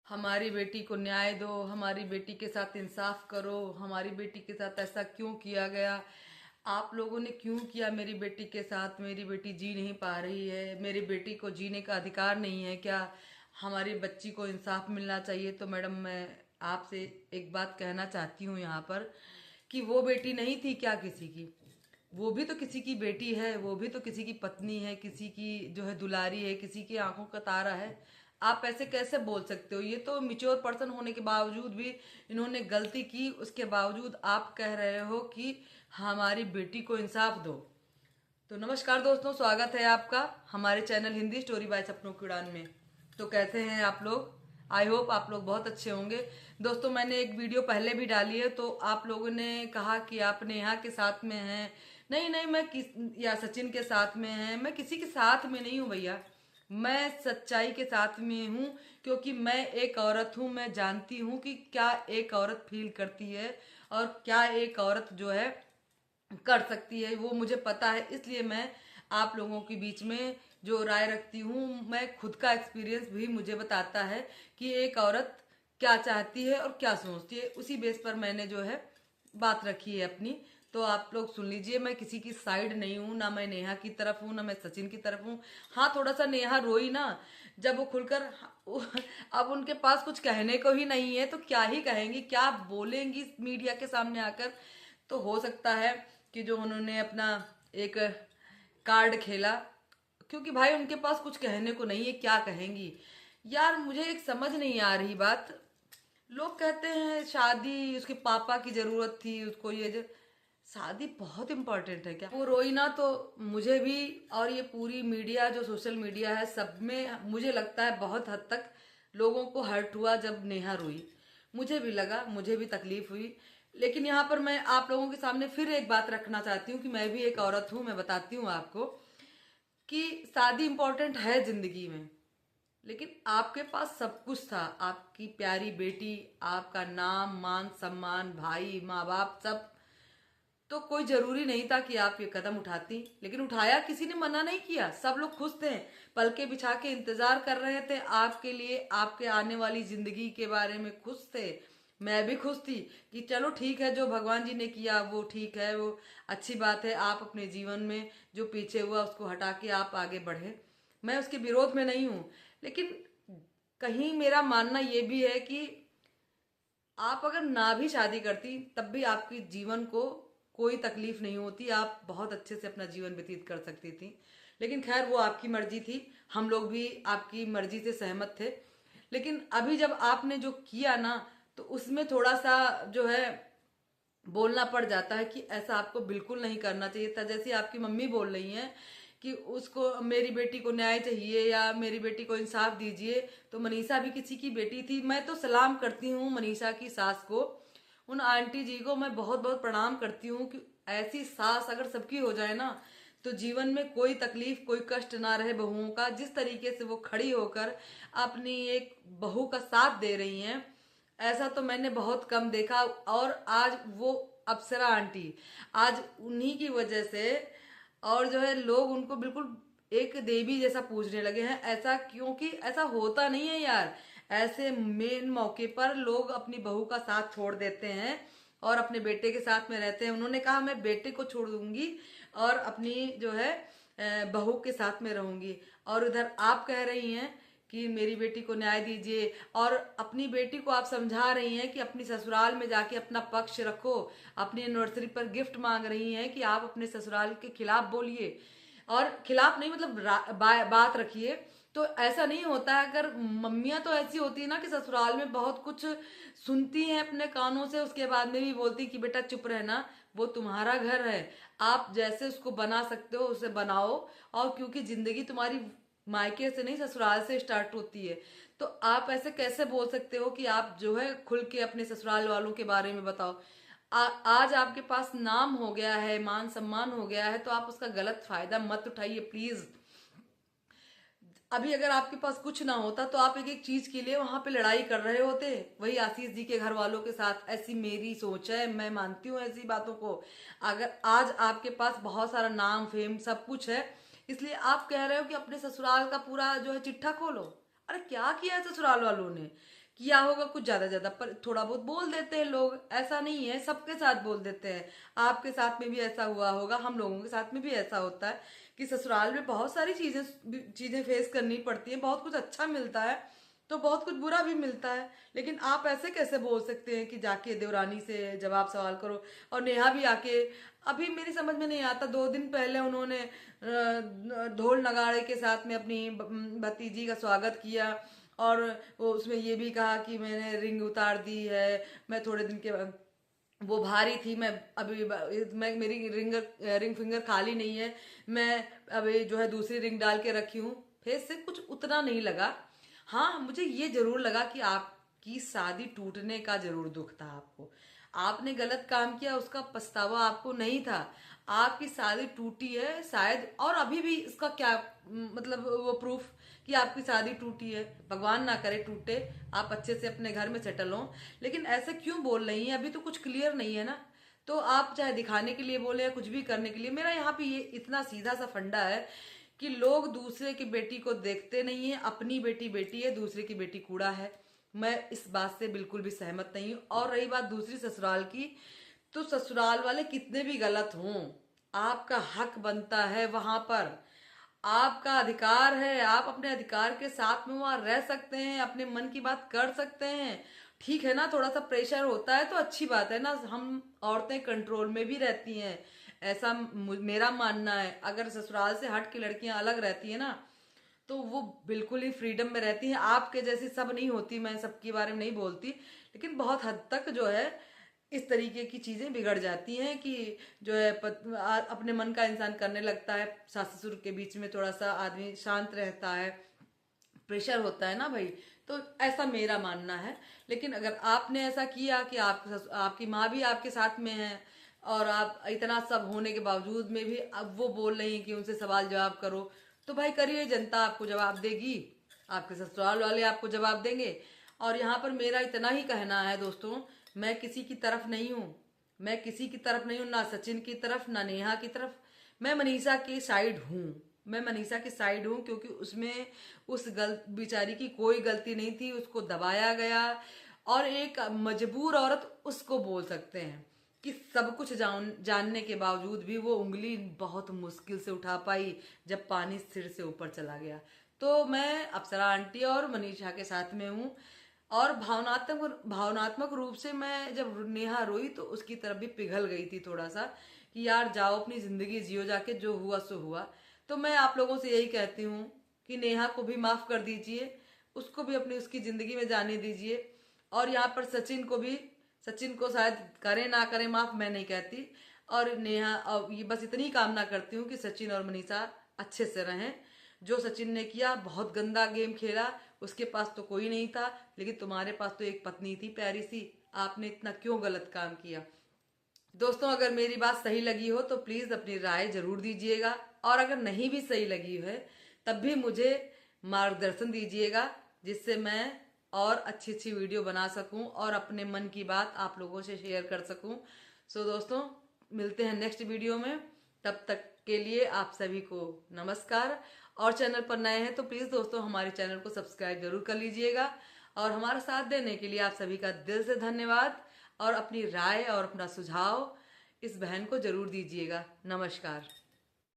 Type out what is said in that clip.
हमारी बेटी को न्याय दो, हमारी बेटी के साथ इंसाफ करो, हमारी बेटी के साथ ऐसा क्यों किया गया, आप लोगों ने क्यों किया मेरी बेटी के साथ, मेरी बेटी जी नहीं पा रही है, मेरी बेटी को जीने का अधिकार नहीं है क्या, हमारी बच्ची को इंसाफ मिलना चाहिए। तो मैडम मैं आपसे एक बात कहना चाहती हूँ यहाँ पर कि वो बेटी नहीं थी क्या किसी की, वो भी तो किसी की बेटी है, वो भी तो किसी की पत्नी है, किसी की जो है दुलारी है, किसी की आंखों का तारा है। आप ऐसे कैसे बोल सकते हो? ये तो मिच्योर पर्सन होने के बावजूद भी इन्होंने गलती की, उसके बावजूद आप कह रहे हो कि हमारी बेटी को इंसाफ दो। तो नमस्कार दोस्तों, स्वागत है आपका हमारे चैनल हिंदी स्टोरी बाय सपनों की उड़ान में। तो कैसे हैं आप लोग? आई होप आप लोग बहुत अच्छे होंगे। दोस्तों मैंने एक वीडियो पहले भी डाली है, तो आप लोगों ने कहा कि आप नेहा के साथ में हैं। नहीं नहीं, मैं किस या सचिन के साथ में हैं, मैं किसी के साथ में नहीं हूँ भैया। मैं सच्चाई के साथ में हूँ, क्योंकि मैं एक औरत हूँ। मैं जानती हूँ कि क्या एक औरत फील करती है और क्या एक औरत जो है कर सकती है, वो मुझे पता है। इसलिए मैं आप लोगों के बीच में जो राय रखती हूँ, मैं खुद का एक्सपीरियंस भी मुझे बताता है कि एक औरत क्या चाहती है और क्या सोचती है। उसी बेस पर मैंने जो है बात रखी है अपनी। तो आप लोग सुन लीजिए, मैं किसी की साइड नहीं हूँ, ना मैं नेहा की तरफ हूँ, ना मैं सचिन की तरफ हूँ। हाँ, थोड़ा सा नेहा रोई ना जब वो खुलकर, अब उनके पास कुछ कहने को ही नहीं है तो क्या ही कहेंगी, क्या बोलेंगी मीडिया के सामने आकर। तो हो सकता है कि जो उन्होंने अपना एक कार्ड खेला, क्योंकि भाई उनके पास कुछ कहने को नहीं है, क्या कहेंगी। यार मुझे एक समझ नहीं आ रही बात। लोग कहते हैं शादी उसके पापा की जरूरत थी उसको, शादी बहुत इंपॉर्टेंट है क्या? वो रोई ना तो मुझे भी, और ये पूरी मीडिया जो सोशल मीडिया है सब में मुझे लगता है बहुत हद तक लोगों को हर्ट हुआ जब नेहा रोई। मुझे भी लगा, मुझे भी तकलीफ हुई। लेकिन यहाँ पर मैं आप लोगों के सामने फिर एक बात रखना चाहती हूँ कि मैं भी एक औरत हूँ। मैं बताती हूँ आपको कि शादी इंपॉर्टेंट है जिंदगी में, लेकिन आपके पास सब कुछ था। आपकी प्यारी बेटी, आपका नाम मान सम्मान, भाई माँ बाप सब। तो कोई जरूरी नहीं था कि आप ये कदम उठाती, लेकिन उठाया, किसी ने मना नहीं किया, सब लोग खुश थे। पलके बिछा के इंतजार कर रहे थे आपके लिए, आपके आने वाली जिंदगी के बारे में खुश थे। मैं भी खुश थी कि चलो ठीक है, जो भगवान जी ने किया वो ठीक है, वो अच्छी बात है। आप अपने जीवन में जो पीछे हुआ उसको हटा के आप आगे बढ़े, मैं उसके विरोध में नहीं हूं। लेकिन कहीं मेरा मानना ये भी है कि आप अगर ना भी शादी करती तब भी आपकी जीवन को कोई तकलीफ नहीं होती, आप बहुत अच्छे से अपना जीवन व्यतीत कर सकती थी। लेकिन खैर वो आपकी मर्जी थी, हम लोग भी आपकी मर्जी से सहमत थे। लेकिन अभी जब आपने जो किया ना, तो उसमें थोड़ा सा जो है बोलना पड़ जाता है कि ऐसा आपको बिल्कुल नहीं करना चाहिए था। जैसे आपकी मम्मी बोल रही हैं कि उसको, मेरी बेटी को न्याय चाहिए या मेरी बेटी को इंसाफ दीजिए, तो मनीषा भी किसी की बेटी थी। मैं तो सलाम करती हूँ मनीषा की सास को, उन आंटी जी को मैं बहुत बहुत प्रणाम करती हूँ कि ऐसी सास अगर सबकी हो जाए ना, तो जीवन में कोई तकलीफ कोई कष्ट ना रहे बहुओं का। जिस तरीके से वो खड़ी होकर अपनी एक बहू का साथ दे रही हैं, ऐसा तो मैंने बहुत कम देखा। और आज वो अप्सरा आंटी, आज उन्हीं की वजह से और जो है लोग उनको बिल्कुल एक देवी जैसा पूजने लगे हैं। ऐसा क्योंकि ऐसा होता नहीं है यार। ऐसे मेन मौके पर लोग अपनी बहू का साथ छोड़ देते हैं और अपने बेटे के साथ में रहते हैं। उन्होंने कहा मैं बेटे को छोड़ दूंगी और अपनी जो है बहू के साथ में रहूंगी, और उधर आप कह रही हैं कि मेरी बेटी को न्याय दीजिए, और अपनी बेटी को आप समझा रही हैं कि अपनी ससुराल में जाके अपना पक्ष रखो। अपनी एनिवर्सरी पर गिफ्ट मांग रही हैं कि आप अपने ससुराल के खिलाफ बोलिए, और खिलाफ नहीं मतलब बात रखिए। तो ऐसा नहीं होता है। अगर मम्मियां तो ऐसी होती है ना कि ससुराल में बहुत कुछ सुनती हैं अपने कानों से, उसके बाद में भी बोलती कि बेटा चुप रहना, वो तुम्हारा घर है, आप जैसे उसको बना सकते हो उसे बनाओ। और क्योंकि जिंदगी तुम्हारी मायके से नहीं ससुराल से स्टार्ट होती है, तो आप ऐसे कैसे बोल सकते हो कि आप जो है खुल के अपने ससुराल वालों के बारे में बताओ। आज आपके पास नाम हो गया है, मान सम्मान हो गया है, तो आप उसका गलत फायदा मत उठाइए प्लीज। अभी अगर आपके पास कुछ ना होता तो आप एक एक चीज के लिए वहां पे लड़ाई कर रहे होते, वही आशीष जी के घर वालों के साथ। ऐसी मेरी सोच है, मैं मानती हूँ ऐसी बातों को। अगर आज आपके पास बहुत सारा नाम फेम सब कुछ है, इसलिए आप कह रहे हो कि अपने ससुराल का पूरा जो है चिट्ठा खोलो। अरे क्या किया है ससुराल वालों ने? किया होगा कुछ ज्यादा पर थोड़ा बहुत बोल देते हैं लोग, ऐसा नहीं है, सबके साथ बोल देते हैं। आपके साथ में भी ऐसा हुआ होगा, हम लोगों के साथ में भी ऐसा होता है कि ससुराल में बहुत सारी चीजें चीजें फेस करनी पड़ती है, बहुत कुछ अच्छा मिलता है तो बहुत कुछ बुरा भी मिलता है। लेकिन आप ऐसे कैसे बोल सकते हैं कि जाके देवरानी से जवाब सवाल करो। और नेहा भी आके, अभी मेरी समझ में नहीं आता, 2 दिन पहले उन्होंने ढोल नगाड़े के साथ में अपनी भतीजी का स्वागत किया, और वो उसमें ये भी कहा कि मैंने रिंग उतार दी है, मैं थोड़े दिन के बाद, वो भारी थी, मैं अभी मैं मेरी रिंग फिंगर खाली नहीं है, मैं अभी जो है दूसरी रिंग डाल के रखी हूँ। फेस से कुछ उतना नहीं लगा। हाँ, मुझे ये जरूर लगा कि आपकी शादी टूटने का जरूर दुख था आपको, आपने गलत काम किया, उसका पछतावा आपको नहीं था। आपकी शादी टूटी है शायद, और अभी भी इसका क्या मतलब वो प्रूफ कि आपकी शादी टूटी है, भगवान ना करे टूटे, आप अच्छे से अपने घर में सेटल हो। लेकिन ऐसे क्यों बोल रही हैं, अभी तो कुछ क्लियर नहीं है ना। तो आप चाहे दिखाने के लिए बोले या कुछ भी करने के लिए, मेरा यहाँ पे ये इतना सीधा सा फंडा है कि लोग दूसरे की बेटी को देखते नहीं है, अपनी बेटी बेटी है, दूसरे की बेटी कूड़ा है। मैं इस बात से बिल्कुल भी सहमत नहीं हूँ। और रही बात दूसरी ससुराल की, तो ससुराल वाले कितने भी गलत हों, आपका हक बनता है वहां पर, आपका अधिकार है, आप अपने अधिकार के साथ में वहां रह सकते हैं, अपने मन की बात कर सकते हैं। ठीक है ना, थोड़ा सा प्रेशर होता है तो अच्छी बात है ना, हम औरतें कंट्रोल में भी रहती हैं, ऐसा मेरा मानना है। अगर ससुराल से हट के लड़कियां अलग रहती है ना, तो वो बिल्कुल ही फ्रीडम में रहती हैं। आपके जैसी सब नहीं होती, मैं सबके बारे में नहीं बोलती, लेकिन बहुत हद तक जो है इस तरीके की चीजें बिगड़ जाती हैं कि जो है अपने मन का इंसान करने लगता है, सास ससुर के बीच में थोड़ा सा आदमी शांत रहता है, प्रेशर होता है ना भाई। तो ऐसा मेरा मानना है। लेकिन अगर आपने ऐसा किया कि आपकी माँ भी आपके साथ में है, और आप इतना सब होने के बावजूद में भी अब वो बोल रही हैं कि उनसे सवाल जवाब करो, तो भाई करिए, जनता आपको जवाब देगी, आपके ससुराल वाले आपको जवाब देंगे। और यहाँ पर मेरा इतना ही कहना है दोस्तों, मैं किसी की तरफ नहीं हूँ, मैं किसी की तरफ नहीं हूँ, ना सचिन की तरफ ना नेहा की तरफ, मैं मनीषा की साइड हूँ। मैं मनीषा की साइड हूँ क्योंकि उसमें उस बेचारी की कोई गलती नहीं थी, उसको दबाया गया। और एक मजबूर औरत उसको बोल सकते हैं कि सब कुछ जानने के बावजूद भी वो उंगली बहुत मुश्किल से उठा पाई जब पानी सिर से ऊपर चला गया। तो मैं अप्सरा आंटी और मनीषा के साथ में हूँ। और भावनात्मक रूप से मैं जब नेहा रोई तो उसकी तरफ भी पिघल गई थी थोड़ा सा, कि यार जाओ अपनी जिंदगी जियो जाके, जो हुआ सो हुआ। तो मैं आप लोगों से यही कहती हूँ कि नेहा को भी माफ कर दीजिए, उसको भी अपनी उसकी जिंदगी में जाने दीजिए। और यहाँ पर सचिन को शायद करे ना करे माफ, मैं नहीं कहती। और नेहा, और ये बस इतनी कामना करती हूँ कि सचिन और मनीषा अच्छे से रहें। जो सचिन ने किया, बहुत गंदा गेम खेला, उसके पास तो कोई नहीं था, लेकिन तुम्हारे पास तो एक पत्नी थी प्यारी सी, आपने इतना क्यों गलत काम किया। दोस्तों, अगर मेरी बात सही लगी हो तो प्लीज अपनी राय जरूर दीजिएगा, और अगर नहीं भी सही लगी है तब भी मुझे मार्गदर्शन दीजिएगा, जिससे मैं और अच्छी अच्छी वीडियो बना सकूं और अपने मन की बात आप लोगों से शेयर कर सकूं। सो दोस्तों, मिलते हैं नेक्स्ट वीडियो में, तब तक के लिए आप सभी को नमस्कार। और चैनल पर नए हैं तो प्लीज दोस्तों हमारे चैनल को सब्सक्राइब जरूर कर लीजिएगा। और हमारा साथ देने के लिए आप सभी का दिल से धन्यवाद। और अपनी राय और अपना सुझाव इस बहन को जरूर दीजिएगा। नमस्कार।